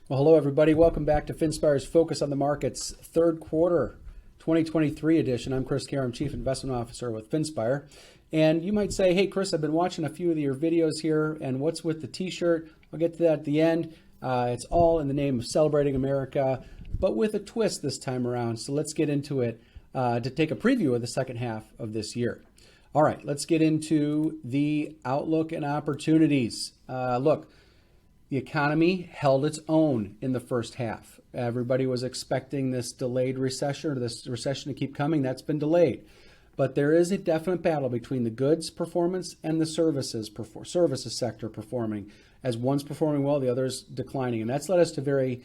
Well, hello, everybody. Welcome back to Finspire's Focus on the Markets third quarter 2023 edition. I'm Chris Karam, Chief Investment Officer with Finspire. And you might say, hey, Chris, I've been watching a few of your videos here, and what's with the t-shirt? I'll get to that at the end. It's all in the name of celebrating America, but with a twist this time around. So let's get into it to take a preview of the second half of this year. All right, let's get into the outlook and opportunities. Look, the economy held its own in the first half. Everybody was expecting this delayed recession or this recession to keep coming. That's been delayed. But there is a definite battle between the goods performance and the services sector performing. As one's performing well, the other's declining. And that's led us to very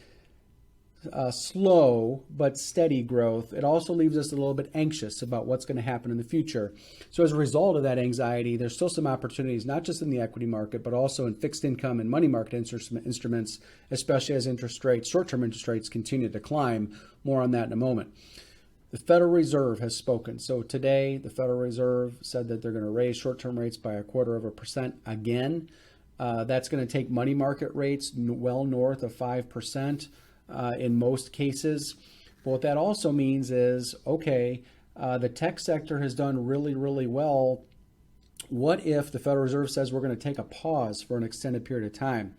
slow but steady growth. It also leaves us a little bit anxious about what's going to happen in the future. So as a result of that anxiety, there's still some opportunities, not just in the equity market, but also in fixed income and money market instruments, especially as short-term interest rates continue to climb. More on that in a moment. The Federal Reserve has spoken. So today, the Federal Reserve said that they're going to raise short-term rates by 0.25% again. That's going to take money market rates well north of 5%. In most cases. But what that also means is, okay, the tech sector has done really, really well. What if the Federal Reserve says we're going to take a pause for an extended period of time?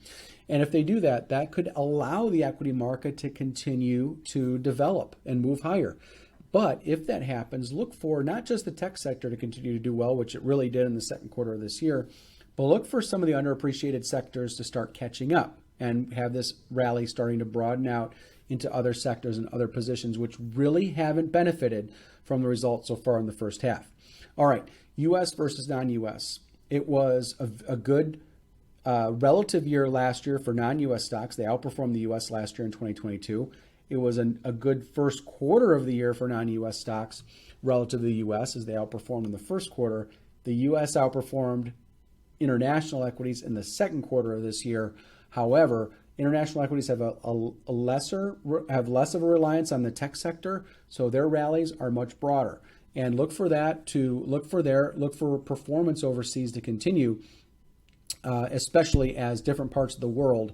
And if they do that, that could allow the equity market to continue to develop and move higher. But if that happens, look for not just the tech sector to continue to do well, which it really did in the second quarter of this year, but look for some of the underappreciated sectors to start catching up and have this rally starting to broaden out into other sectors and other positions, which really haven't benefited from the results so far in the first half. All right, U.S. versus non-U.S. It was a good relative year last year for non-U.S. stocks. They outperformed the U.S. last year in 2022. It was a good first quarter of the year for non-U.S. stocks relative to the U.S. as they outperformed in the first quarter. The U.S. outperformed international equities in the second quarter of this year. However, international equities have less of a reliance on the tech sector, so their rallies are much broader. And look for performance overseas to continue, especially as different parts of the world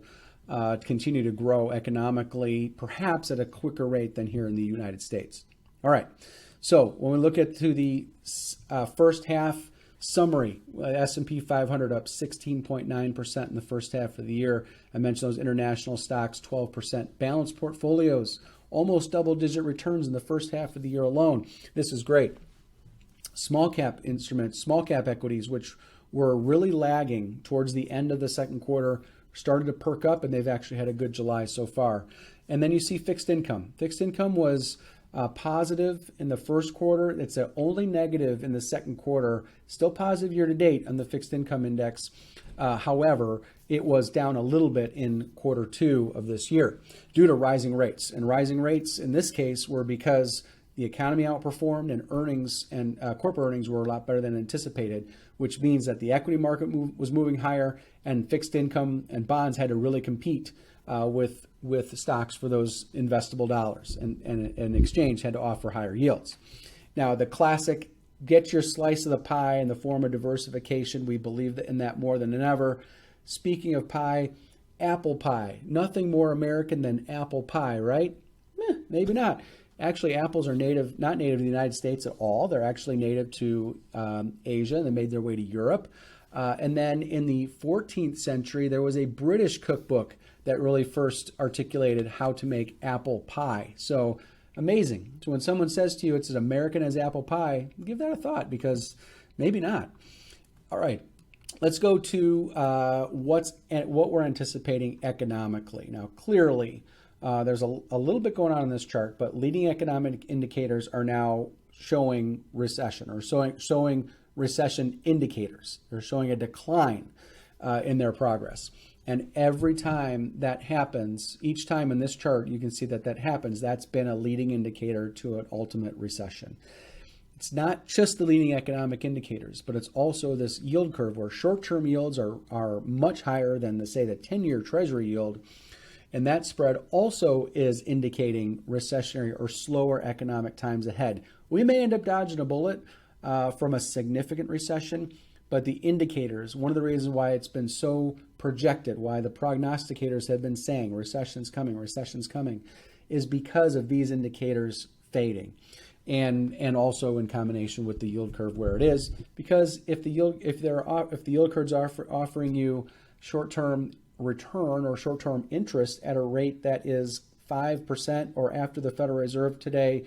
continue to grow economically, perhaps at a quicker rate than here in the United States. All right. So when we look at the first half summary, S&P 500 up 16.9% in the first half of the year. I mentioned those international stocks, 12%. Balanced portfolios, almost double-digit returns in the first half of the year alone. This is great. Small cap instruments, small cap equities, which were really lagging towards the end of the second quarter, started to perk up, and they've actually had a good July so far. And then you see fixed income. Fixed income was positive in the first quarter. It's only negative in the second quarter. Still positive year to date on the fixed income index. However, it was down a little bit in quarter two of this year due to rising rates. And rising rates in this case were because the economy outperformed and earnings and corporate earnings were a lot better than anticipated, which means that the equity market was moving higher and fixed income and bonds had to really compete with stocks for those investable dollars, and exchange had to offer higher yields. Now, the classic get your slice of the pie in the form of diversification, we believe in that more than ever. Speaking of pie, apple pie. Nothing more American than apple pie, right? Maybe not. Actually, apples are not native to the United States at all. They're actually native to Asia. They made their way to Europe. And then in the 14th century, there was a British cookbook that really first articulated how to make apple pie. So amazing. So when someone says to you it's as American as apple pie, give that a thought, because maybe not. All right, let's go to what we're anticipating economically. Now, clearly, there's a little bit going on in this chart, but leading economic indicators are now showing recession, or showing recession indicators. They're showing a decline in their progress. And every time that happens, each time in this chart, you can see that happens. That's been a leading indicator to an ultimate recession. It's not just the leading economic indicators, but it's also this yield curve where short-term yields are much higher than, say, the 10-year Treasury yield. And that spread also is indicating recessionary or slower economic times ahead. We may end up dodging a bullet from a significant recession, but the indicators, one of the reasons why it's been so projected, why the prognosticators have been saying recession's coming, is because of these indicators fading. And also in combination with the yield curve where it is, because if the yield curves are offering you short-term return or short-term interest at a rate that is 5%, or after the Federal Reserve today,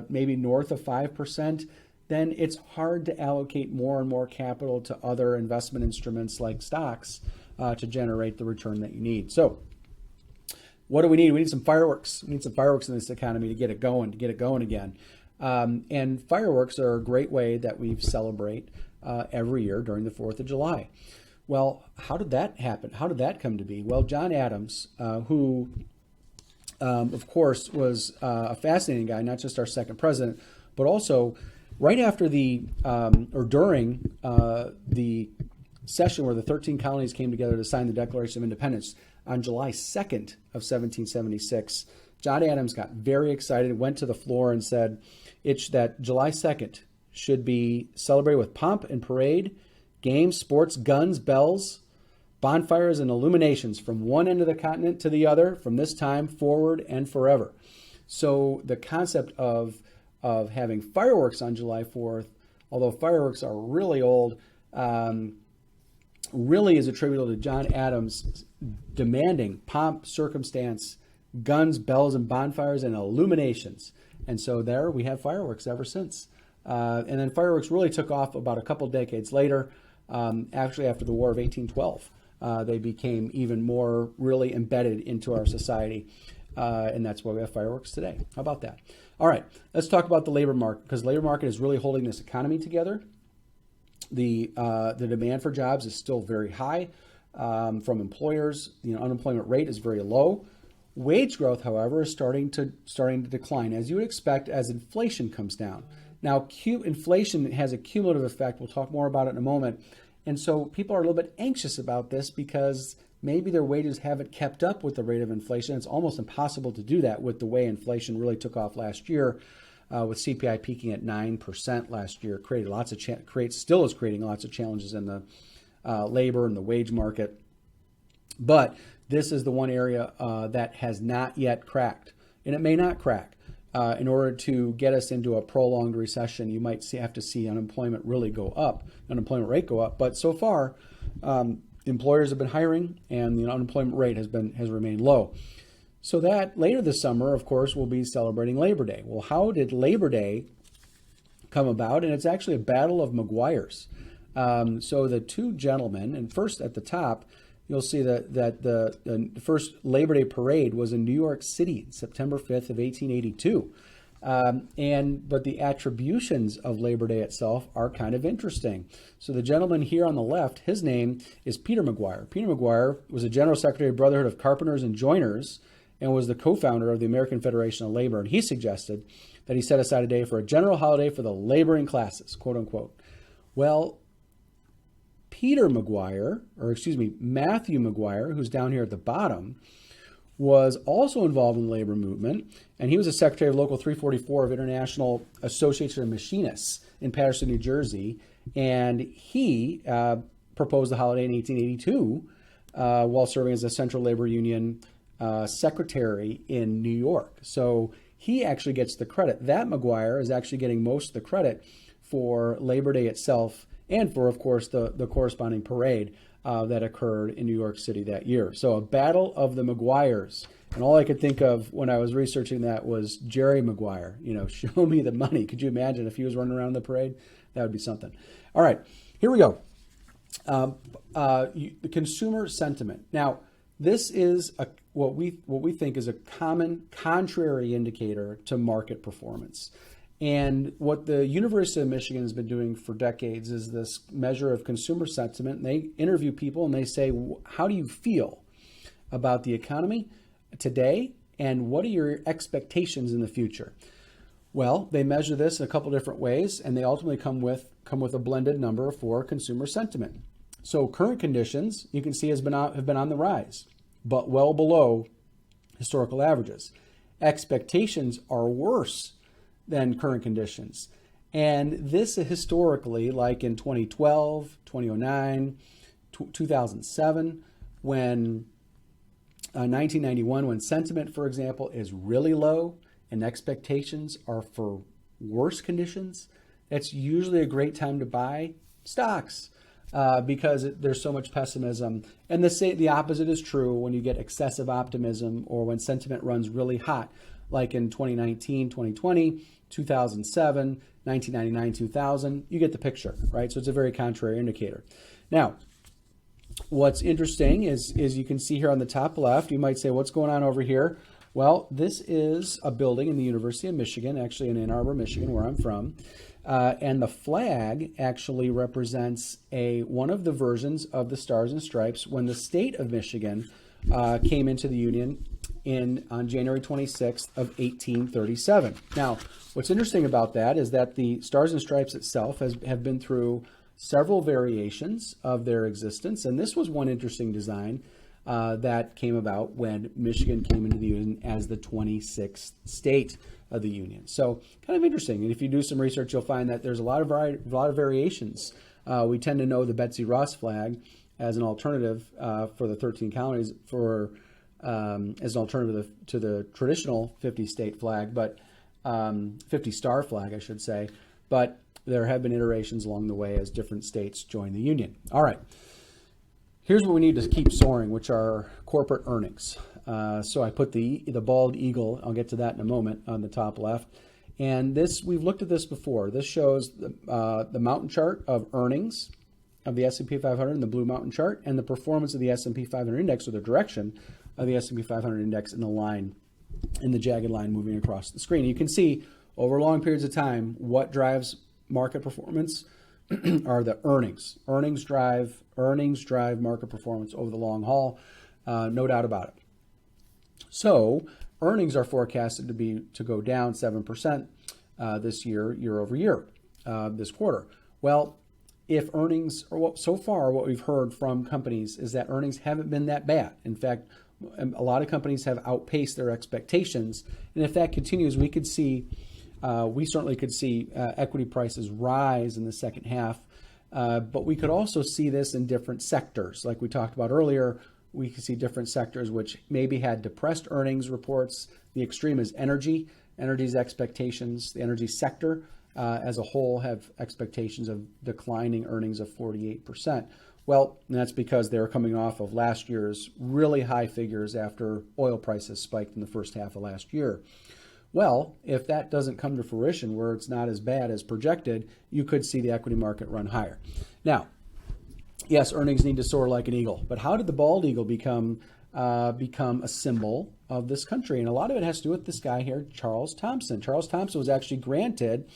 maybe north of 5%, then it's hard to allocate more and more capital to other investment instruments like stocks to generate the return that you need. So what do we need? We need some fireworks. We need some fireworks in this economy to get it going again. And fireworks are a great way that we celebrate every year during the 4th of July. Well, how did that happen? How did that come to be? Well, John Adams, who, of course, was a fascinating guy, not just our second president, but also right after during the session where the 13 colonies came together to sign the Declaration of Independence on July 2nd of 1776, John Adams got very excited, went to the floor and said that July 2nd should be celebrated with pomp and parade, games, sports, guns, bells, bonfires, and illuminations from one end of the continent to the other, from this time forward and forever. So the concept of having fireworks on July 4th, although fireworks are really old, really is attributable to John Adams demanding pomp, circumstance, guns, bells, and bonfires, and illuminations. And so there we have fireworks ever since. And then fireworks really took off about a couple decades later, actually after the War of 1812. They became even more really embedded into our society. And that's why we have fireworks today. How about that? All right, let's talk about the labor market, because the labor market is really holding this economy together. The demand for jobs is still very high from employers. The unemployment rate is very low. Wage growth, however, is starting to decline, as you would expect, as inflation comes down. Now, inflation has a cumulative effect. We'll talk more about it in a moment. And so people are a little bit anxious about this because maybe their wages haven't kept up with the rate of inflation. It's almost impossible to do that with the way inflation really took off last year, with CPI peaking at 9% last year. Still is creating lots of challenges in the labor and the wage market. But this is the one area that has not yet cracked, and it may not crack. In order to get us into a prolonged recession, you might have to see unemployment rate go up. But so far, employers have been hiring, and the unemployment rate has remained low. So that later this summer, of course, we'll be celebrating Labor Day. Well, how did Labor Day come about? And it's actually a battle of Maguires. So the two gentlemen, and first at the top, you'll see that the first Labor Day parade was in New York City, September 5th of 1882. But the attributions of Labor Day itself are kind of interesting. So the gentleman here on the left, his name is Peter Maguire. Peter Maguire was a General Secretary of Brotherhood of Carpenters and Joiners and was the co-founder of the American Federation of Labor. And he suggested that he set aside a day for a general holiday for the laboring classes, quote unquote. Well, Matthew Maguire, who's down here at the bottom, was also involved in the labor movement, and he was a secretary of Local 344 of International Association of Machinists in Paterson, New Jersey, and he proposed the holiday in 1882 while serving as a Central Labor Union secretary in New York. So he actually gets the credit. That Maguire is actually getting most of the credit for Labor Day itself, and for, of course, the corresponding parade that occurred in New York City that year. So a battle of the Maguires. And all I could think of when I was researching that was Jerry Maguire. Show me the money. Could you imagine if he was running around the parade? That would be something. All right, here we go. The consumer sentiment. Now, this is what we think is a common contrary indicator to market performance. And what the University of Michigan has been doing for decades is this measure of consumer sentiment. And they interview people and they say, how do you feel about the economy today? And what are your expectations in the future? Well, they measure this in a couple different ways, and they ultimately come with a blended number for consumer sentiment. So current conditions, you can see, have been on the rise, but well below historical averages. Expectations are worse than current conditions. And this historically, like in 2012, 2009, 2007, when 1991, when sentiment, for example, is really low and expectations are for worse conditions, it's usually a great time to buy stocks because there's so much pessimism. And the opposite is true when you get excessive optimism or when sentiment runs really hot, like in 2019, 2020, 2007, 1999, 2000. You get the picture, right? So it's a very contrary indicator. Now, what's interesting is you can see here on the top left, you might say, what's going on over here? Well, this is a building in the University of Michigan, actually in Ann Arbor, Michigan, where I'm from. And the flag actually represents one of the versions of the Stars and Stripes when the state of Michigan came into the Union on January 26th of 1837. Now, what's interesting about that is that the Stars and Stripes itself have been through several variations of their existence, and this was one interesting design that came about when Michigan came into the Union as the 26th state of the Union. So kind of interesting. And if you do some research, you'll find that there's a lot of variations. We tend to know the Betsy Ross flag as an alternative for the 13 colonies as an alternative to the traditional 50-state flag, but 50-star flag, I should say. But there have been iterations along the way as different states join the Union. All right. Here's what we need to keep soaring, which are corporate earnings. So I put the bald eagle, I'll get to that in a moment, on the top left. And this, we've looked at this before. This shows the mountain chart of earnings of the S&P 500 and the blue mountain chart, and the performance of the S&P 500 index, or the direction of the S&P 500 index in the line, in the jagged line moving across the screen. You can see over long periods of time what drives market performance are the earnings. Earnings drive market performance over the long haul, no doubt about it. So earnings are forecasted to go down 7% this year over year, this quarter. Well, if earnings, so far what we've heard from companies is that earnings haven't been that bad. In fact, a lot of companies have outpaced their expectations, and if that continues, we certainly could see equity prices rise in the second half. But we could also see this in different sectors. Like we talked about earlier, we could see different sectors which maybe had depressed earnings reports. The extreme is energy's expectations. The energy sector as a whole have expectations of declining earnings of 48%. Well, that's because they're coming off of last year's really high figures after oil prices spiked in the first half of last year. Well, if that doesn't come to fruition, where it's not as bad as projected, you could see the equity market run higher. Now, yes, earnings need to soar like an eagle, but how did the bald eagle become a symbol of this country? And a lot of it has to do with this guy here, Charles Thomson. Charles Thomson was actually granted,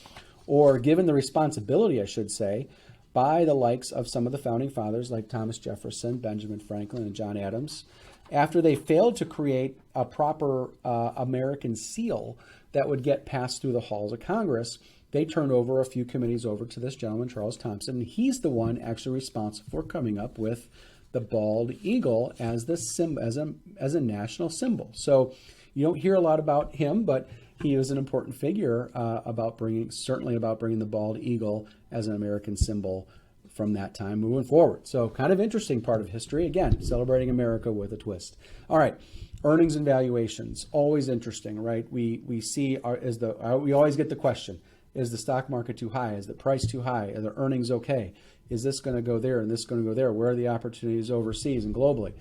or given the responsibility, I should say, by the likes of some of the founding fathers like Thomas Jefferson, Benjamin Franklin, and John Adams, after they failed to create a proper American seal that would get passed through the halls of Congress. They turned over a few committees over to this gentleman, Charles Thomson, and he's the one actually responsible for coming up with the bald eagle as a national symbol. So you don't hear a lot about him, but he was an important figure about bringing the bald eagle as an American symbol from that time moving forward. So kind of interesting part of history. Again, celebrating America with a twist. All right, earnings and valuations, always interesting, right? We see we always get the question: is the stock market too high? Is the price too high? Are the earnings okay? Is this going to go there and this going to go there? Where are the opportunities overseas and globally?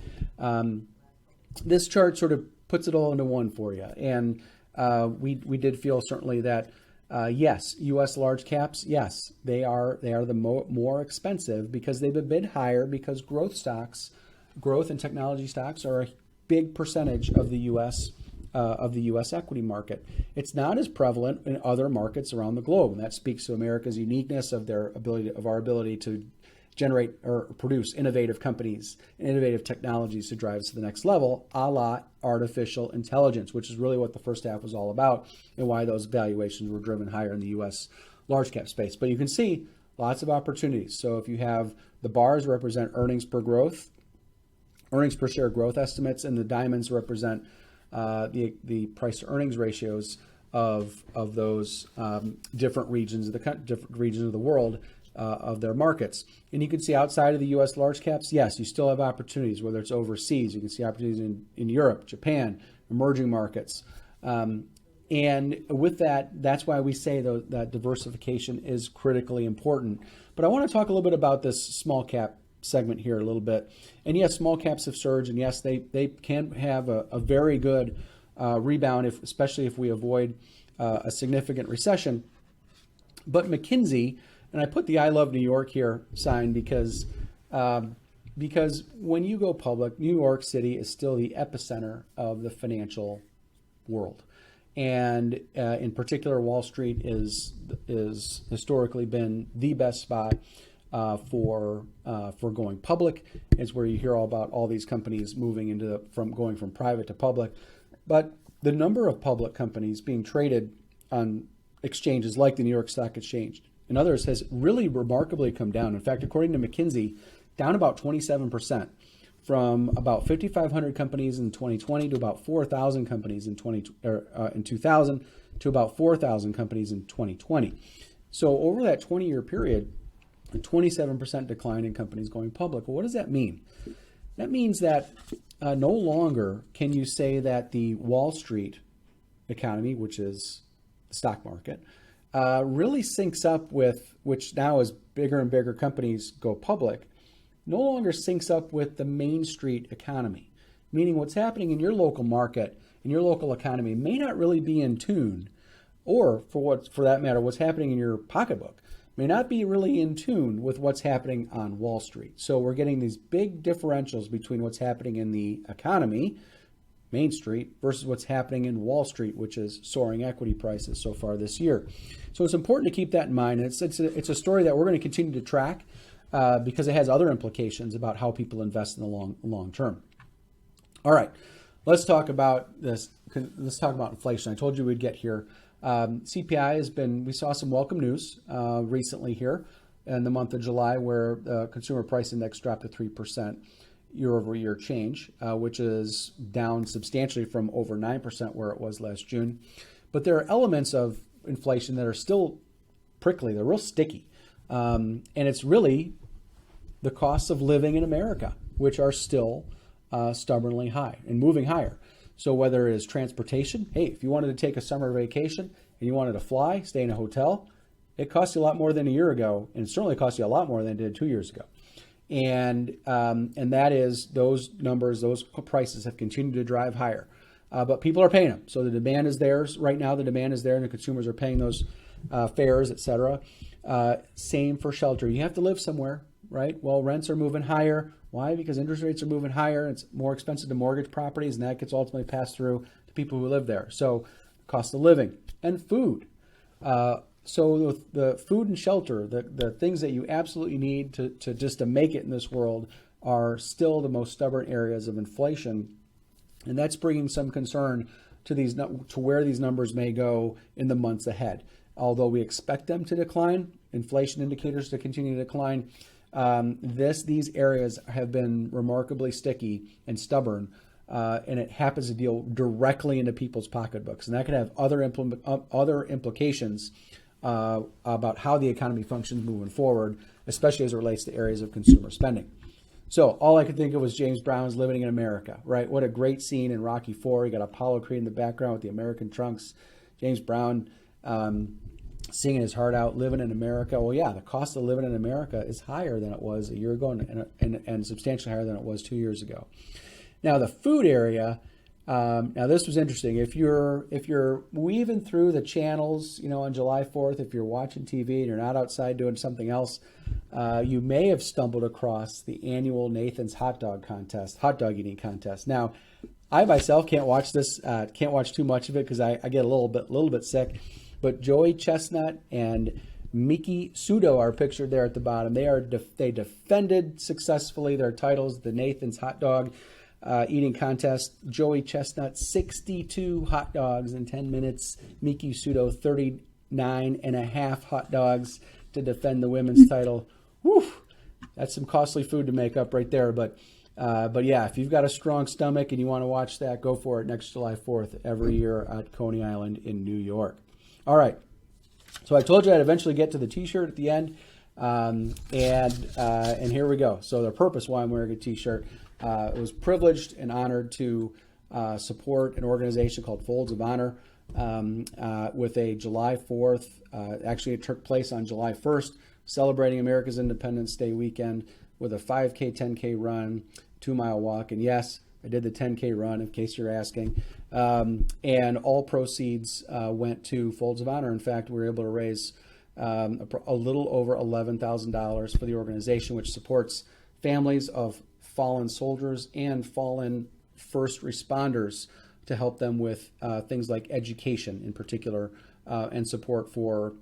This chart sort of puts it all into one for you, and we did feel certainly that. Yes, U.S. large caps, yes, they are the more expensive because they've been bid higher because growth and technology stocks are a big percentage of the U.S. Equity market. It's not as prevalent in other markets around the globe, and that speaks to America's uniqueness of our ability to generate or produce innovative companies and innovative technologies to drive us to the next level, a la artificial intelligence, which is really what the first half was all about and why those valuations were driven higher in the U.S. large cap space. But you can see lots of opportunities. So if you have the bars represent earnings per share growth estimates, and the diamonds represent the price to earnings ratios, of those different regions of the world of their markets. And you can see outside of the U.S. large caps, yes, you still have opportunities, whether it's overseas. You can see opportunities in Europe, Japan, emerging markets. And with that, that's why we say that diversification is critically important. But I want to talk a little bit about this small cap segment here a little bit. And yes, small caps have surged, and yes, they can have a very good rebound, especially if we avoid a significant recession. But McKinsey, and I put the I Love New York here sign because when you go public, New York City is still the epicenter of the financial world. And in particular, Wall Street is historically been the best spot for going public. It's where you hear all about all these companies moving going from private to public. But the number of public companies being traded on exchanges like the New York Stock Exchange and others has really remarkably come down. In fact, according to McKinsey, down about 27%. From about 5,500 companies in 2020 to about 4,000 companies in 2000 to about 4,000 companies in 2020. So over that 20-year period, a 27% decline in companies going public. Well, what does that mean? That means that no longer can you say that the Wall Street economy, which is the stock market, really syncs up with, which now as bigger and bigger companies go public, no longer syncs up with the Main Street economy, meaning what's happening in your local market, in your local economy may not really be in tune, or for that matter, what's happening in your pocketbook may not be really in tune with what's happening on Wall Street. So we're getting these big differentials between what's happening in the economy, Main Street, versus what's happening in Wall Street, which is soaring equity prices so far this year. So it's important to keep that in mind. And it's a story that we're going to continue to track. Because it has other implications about how people invest in the long term. All right, let's talk about this. Let's talk about inflation. I told you we'd get here. CPI we saw some welcome news recently here in the month of July, where the consumer price index dropped to 3% year-over-year change, which is down substantially from over 9% where it was last June. But there are elements of inflation that are still prickly. They're real sticky. And it's really the costs of living in America, which are still stubbornly high and moving higher. So whether it is transportation, hey, if you wanted to take a summer vacation and you wanted to fly, stay in a hotel, it costs you a lot more than a year ago, and it certainly costs you a lot more than it did 2 years ago. And that is those numbers, those prices have continued to drive higher. But people are paying them. So the demand is there. Right now the demand is there, and the consumers are paying those fares, et cetera. Same for shelter. You have to live somewhere, right? Well, rents are moving higher. Why? Because interest rates are moving higher. It's more expensive to mortgage properties, and that gets ultimately passed through to people who live there. So cost of living and food. So the food and shelter, the things that you absolutely need to make it in this world are still the most stubborn areas of inflation. And that's bringing some concern to where these numbers may go in the months ahead. Although we expect them to decline, inflation indicators to continue to decline, these areas have been remarkably sticky and stubborn, and it happens to deal directly into people's pocketbooks. And that could have other implications about how the economy functions moving forward, especially as it relates to areas of consumer spending. So all I could think of was James Brown's Living in America, right? What a great scene in Rocky IV. You got Apollo Creed in the background with the American trunks. James Brown singing his heart out, living in America. Well, yeah, the cost of living in America is higher than it was a year ago and substantially higher than it was 2 years ago. Now, the food area, now this was interesting. If you're weaving through the channels, on July 4th, if you're watching TV and you're not outside doing something else, you may have stumbled across the annual Nathan's hot dog eating contest. Now, I myself can't watch this, can't watch too much of it because I get a little bit sick. But Joey Chestnut and Miki Sudo are pictured there at the bottom. They defended successfully their titles, the Nathan's hot dog eating contest. Joey Chestnut, 62 hot dogs in 10 minutes. Miki Sudo, 39 and a half hot dogs to defend the women's title. Whew, that's some costly food to make up right there. But But yeah, if you've got a strong stomach and you want to watch that, go for it next July 4th every year at Coney Island in New York. All right. So I told you I'd eventually get to the T-shirt at the end, and here we go. So the purpose why I'm wearing a T-shirt, I was privileged and honored to support an organization called Folds of Honor with a July 4th. Actually, it took place on July 1st, celebrating America's Independence Day weekend with a 5K, 10K run, 2-mile walk, and yes, I did the 10K run, in case you're asking. And all proceeds went to Folds of Honor. In fact, we were able to raise a little over $11,000 for the organization, which supports families of fallen soldiers and fallen first responders to help them with things like education in particular, and support for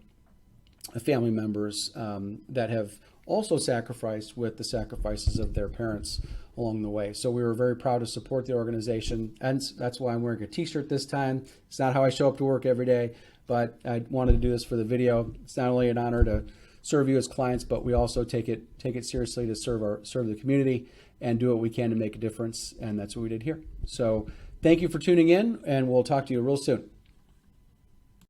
family members that have also sacrificed with the sacrifices of their parents along the way. So we were very proud to support the organization, and that's why I'm wearing a T-shirt this time. It's not how I show up to work every day, but I wanted to do this for the video. It's not only an honor to serve you as clients, but we also take it seriously to serve the community and do what we can to make a difference, and that's what we did here. So thank you for tuning in, and we'll talk to you real soon.